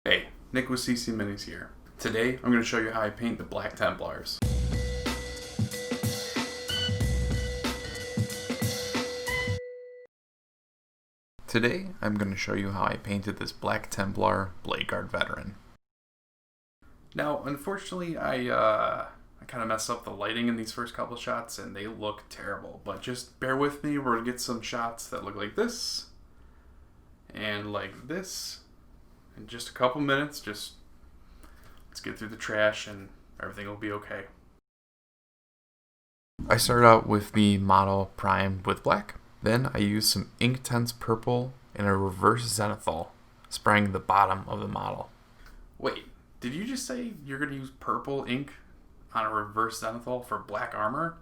Hey, Nick with CC Minis here. Today, I'm going to show you how I paint the Black Templars. Today, I'm going to show you how I painted this Black Templar Bladeguard Veteran. Now, unfortunately, I kind of messed up the lighting in these first couple shots, and they look terrible. But just bear with me, we're going to get some shots that look like this, and like this. In just a couple minutes, let's get through the trash and everything will be okay. I start out with the model primed with black. Then I use some Inktense purple and a reverse zenithal, spraying the bottom of the model. Wait, did you just say you're going to use purple ink on a reverse zenithal for black armor?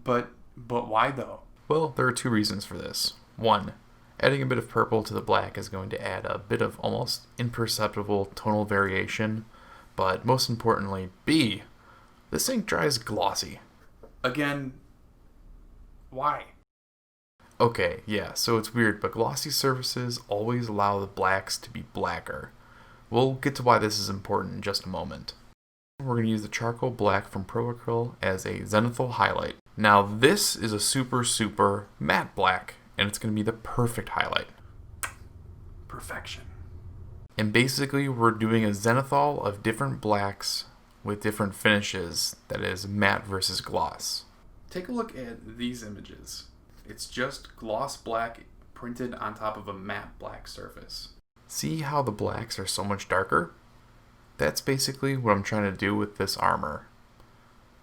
But why though? Well, there are two reasons for this. One, adding a bit of purple to the black is going to add a bit of almost imperceptible tonal variation, but most importantly, B, this ink dries glossy. Again, why? Okay, yeah, so it's weird, but glossy surfaces always allow the blacks to be blacker. We'll get to why this is important in just a moment. We're going to use the charcoal black from Pro Acryl as a zenithal highlight. Now this is a super matte black, and it's going to be the perfect highlight. Perfection. And basically we're doing a zenithal of different blacks with different finishes, that is matte versus gloss. Take a look at these images. It's just gloss black printed on top of a matte black surface. See how the blacks are so much darker? That's basically what I'm trying to do with this armor.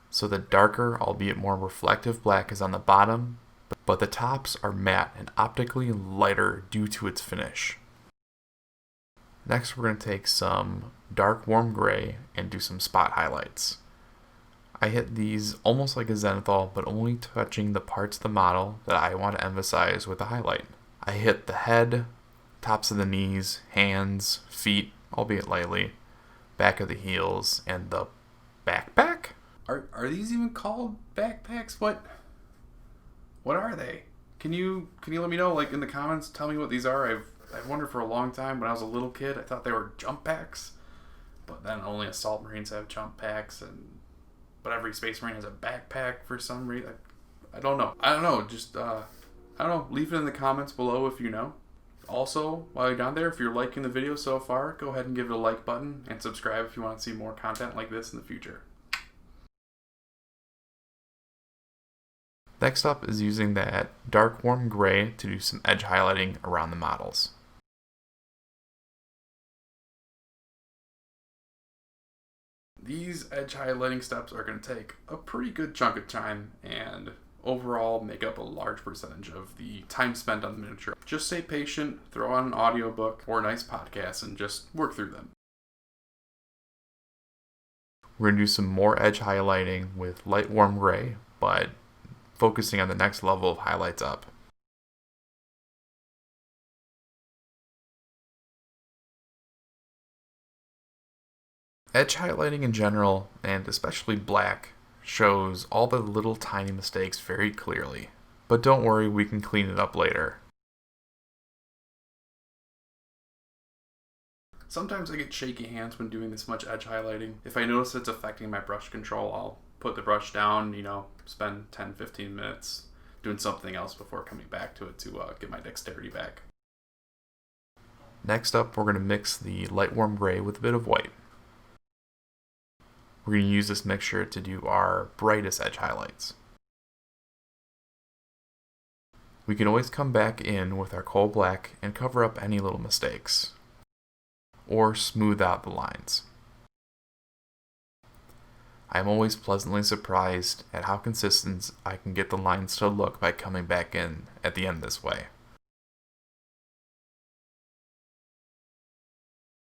So the darker, albeit more reflective black is on the bottom, but the tops are matte and optically lighter due to its finish. Next we're going to take some dark warm gray and do some spot highlights. I hit these almost like a zenithal, but only touching the parts of the model that I want to emphasize with the highlight. I hit the head, tops of the knees, hands, feet, albeit lightly, back of the heels, and the backpack? Are these even called backpacks? What are they? Can you let me know, like in the comments, tell me what these are? I've wondered for a long time. When I was a little kid, I thought they were jump packs, but then only assault marines have jump packs, but every space marine has a backpack for some reason. I don't know. Just I don't know. Leave it in the comments below if you know. Also, while you're down there, if you're liking the video so far, go ahead and give it a like button and subscribe if you want to see more content like this in the future. Next up is using that dark warm gray to do some edge highlighting around the models. These edge highlighting steps are going to take a pretty good chunk of time and overall make up a large percentage of the time spent on the miniature. Just stay patient, throw on an audiobook or a nice podcast and just work through them. We're going to do some more edge highlighting with light warm gray, but focusing on the next level of highlights up. Edge highlighting in general, and especially black, shows all the little tiny mistakes very clearly. But don't worry, we can clean it up later. Sometimes I get shaky hands when doing this much edge highlighting. If I notice it's affecting my brush control, I'll put the brush down, spend 10-15 minutes doing something else before coming back to it to get my dexterity back. Next up, we're going to mix the light warm gray with a bit of white. We're going to use this mixture to do our brightest edge highlights. We can always come back in with our coal black and cover up any little mistakes, or smooth out the lines. I'm always pleasantly surprised at how consistent I can get the lines to look by coming back in at the end this way.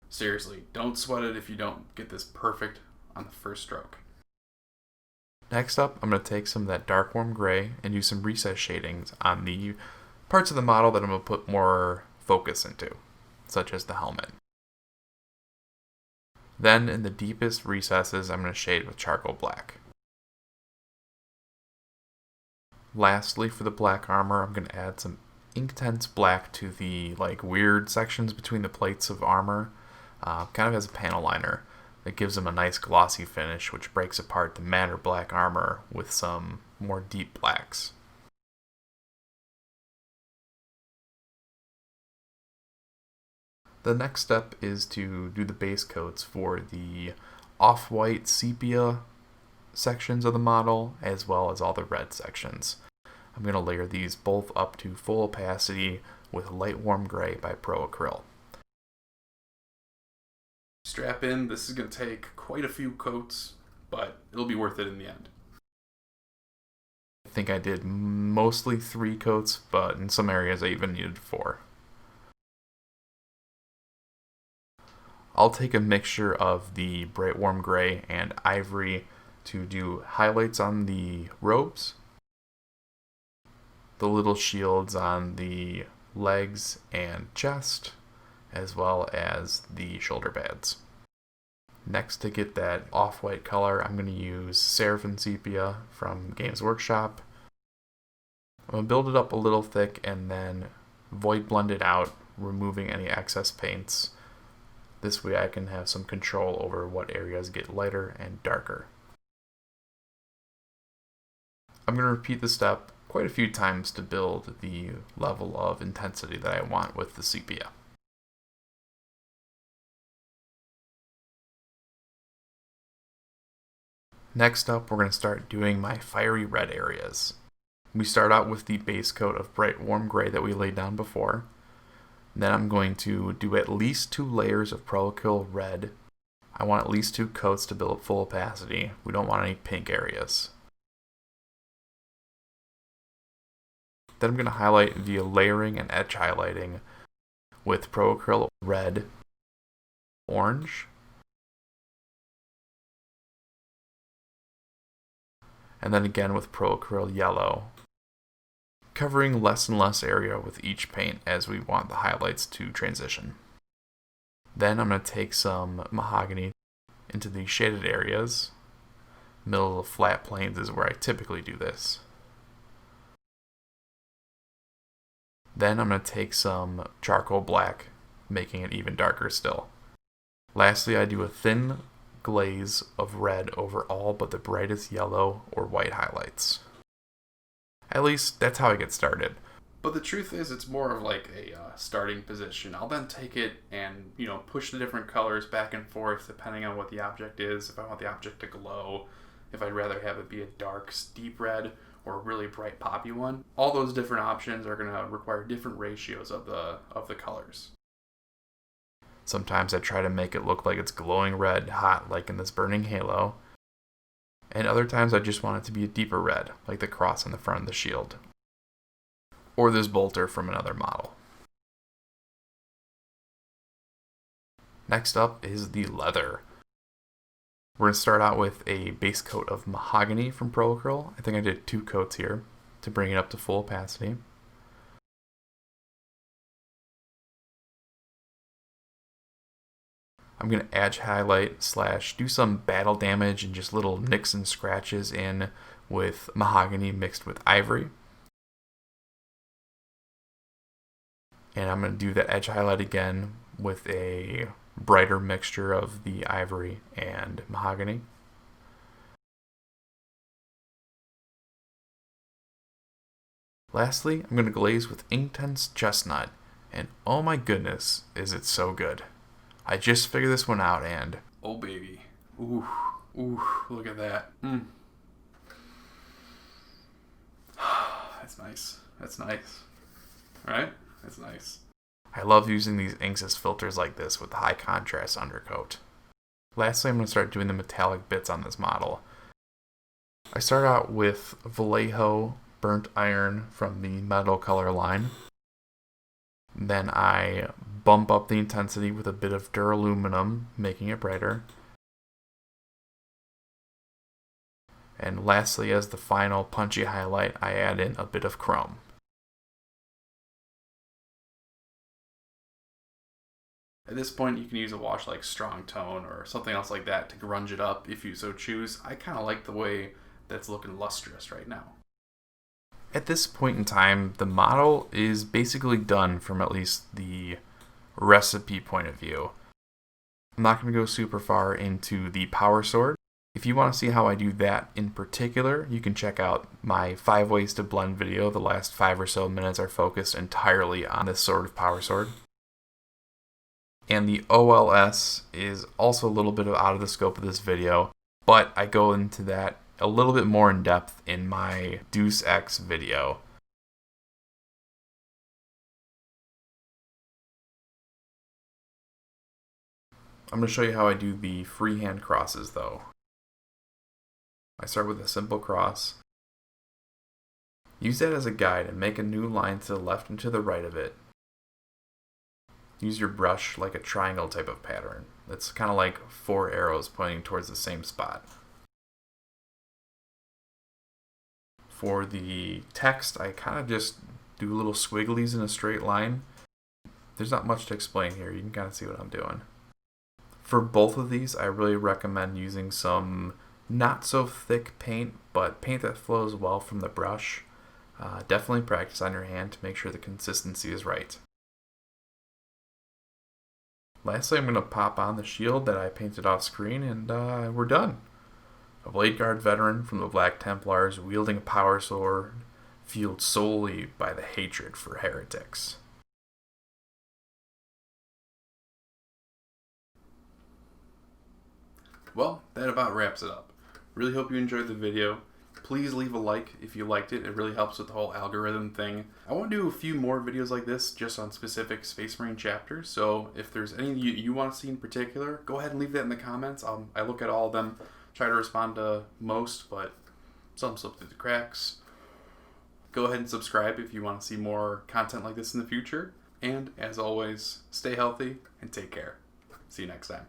Seriously, don't sweat it if you don't get this perfect on the first stroke. Next up, I'm going to take some of that dark warm gray and do some recess shadings on the parts of the model that I'm going to put more focus into, such as the helmet. Then in the deepest recesses, I'm going to shade with charcoal black. Lastly, for the black armor, I'm going to add some Inktense black to the weird sections between the plates of armor kind of as a panel liner. It gives them a nice glossy finish, which breaks apart the matter black armor with some more deep blacks. The next step is to do the base coats for the off-white sepia sections of the model, as well as all the red sections. I'm going to layer these both up to full opacity with light warm gray by Pro Acryl. Strap in, this is going to take quite a few coats, but it'll be worth it in the end. I think I did mostly 3 coats, but in some areas I even needed 4. I'll take a mixture of the bright warm gray and ivory to do highlights on the robes, the little shields on the legs and chest, as well as the shoulder pads. Next, to get that off-white color, I'm going to use Seraphim Sepia from Games Workshop. I'm going to build it up a little thick and then void blend it out, removing any excess paints. This way I can have some control over what areas get lighter and darker. I'm going to repeat the step quite a few times to build the level of intensity that I want with the sepia. Next up, we're going to start doing my fiery red areas. We start out with the base coat of bright warm gray that we laid down before. Then I'm going to do at least 2 layers of Pro Acryl red. I want at least 2 coats to build up full opacity. We don't want any pink areas. Then I'm going to highlight via layering and edge highlighting with Pro Acryl red, orange, and then again with Pro Acryl yellow, covering less and less area with each paint as we want the highlights to transition. Then I'm going to take some Mahogany into the shaded areas. Middle of flat planes is where I typically do this. Then I'm going to take some charcoal black, making it even darker still. Lastly, I do a thin glaze of red over all but the brightest yellow or white highlights. At least that's how I get started. But the truth is, it's more of like a starting position. I'll then take it and, push the different colors back and forth depending on what the object is. If I want the object to glow, if I'd rather have it be a dark, steep red, or a really bright poppy one. All those different options are going to require different ratios of the colors. Sometimes I try to make it look like it's glowing red, hot, like in this burning halo. And other times I just want it to be a deeper red, like the cross on the front of the shield. Or this bolter from another model. Next up is the leather. We're going to start out with a base coat of Mahogany from Pro Acryl. I think I did 2 coats here to bring it up to full opacity. I'm going to edge highlight / do some battle damage and just little nicks and scratches in with Mahogany mixed with ivory. And I'm going to do that edge highlight again with a brighter mixture of the ivory and Mahogany. Lastly, I'm going to glaze with Inktense Chestnut, and oh my goodness, is it so good. I just figured this one out and oh baby. Ooh, look at that. That's nice. Right? That's nice. I love using these inks as filters like this with the high contrast undercoat. Lastly, I'm going to start doing the metallic bits on this model. I start out with Vallejo Burnt Iron from the metal color line. Then I bump up the intensity with a bit of duraluminum, making it brighter. And lastly, as the final punchy highlight, I add in a bit of chrome. At this point, you can use a wash like Strong Tone or something else like that to grunge it up if you so choose. I kind of like the way that's looking lustrous right now. At this point in time, the model is basically done from at least the recipe point of view. I'm not going to go super far into the power sword. If you want to see how I do that in particular, you can check out my 5 ways to blend video. The last 5 or so minutes are focused entirely on this sort of power sword. And the OLS is also a little bit out of the scope of this video, but I go into that a little bit more in depth in my Deus Ex video. I'm going to show you how I do the freehand crosses though. I start with a simple cross. Use that as a guide and make a new line to the left and to the right of it. Use your brush like a triangle type of pattern. It's kind of like 4 arrows pointing towards the same spot. For the text, I kind of just do little squigglies in a straight line. There's not much to explain here. You can kind of see what I'm doing. For both of these, I really recommend using some not so thick paint, but paint that flows well from the brush. Definitely practice on your hand to make sure the consistency is right. Lastly, I'm going to pop on the shield that I painted off screen, and we're done. A Bladeguard Veteran from the Black Templars wielding a power sword, fueled solely by the hatred for heretics. Well, that about wraps it up. Really hope you enjoyed the video. Please leave a like if you liked it. It really helps with the whole algorithm thing. I want to do a few more videos like this just on specific Space Marine chapters. So if there's any you want to see in particular, go ahead and leave that in the comments. I look at all of them, try to respond to most, but some slip through the cracks. Go ahead and subscribe if you want to see more content like this in the future. And as always, stay healthy and take care. See you next time.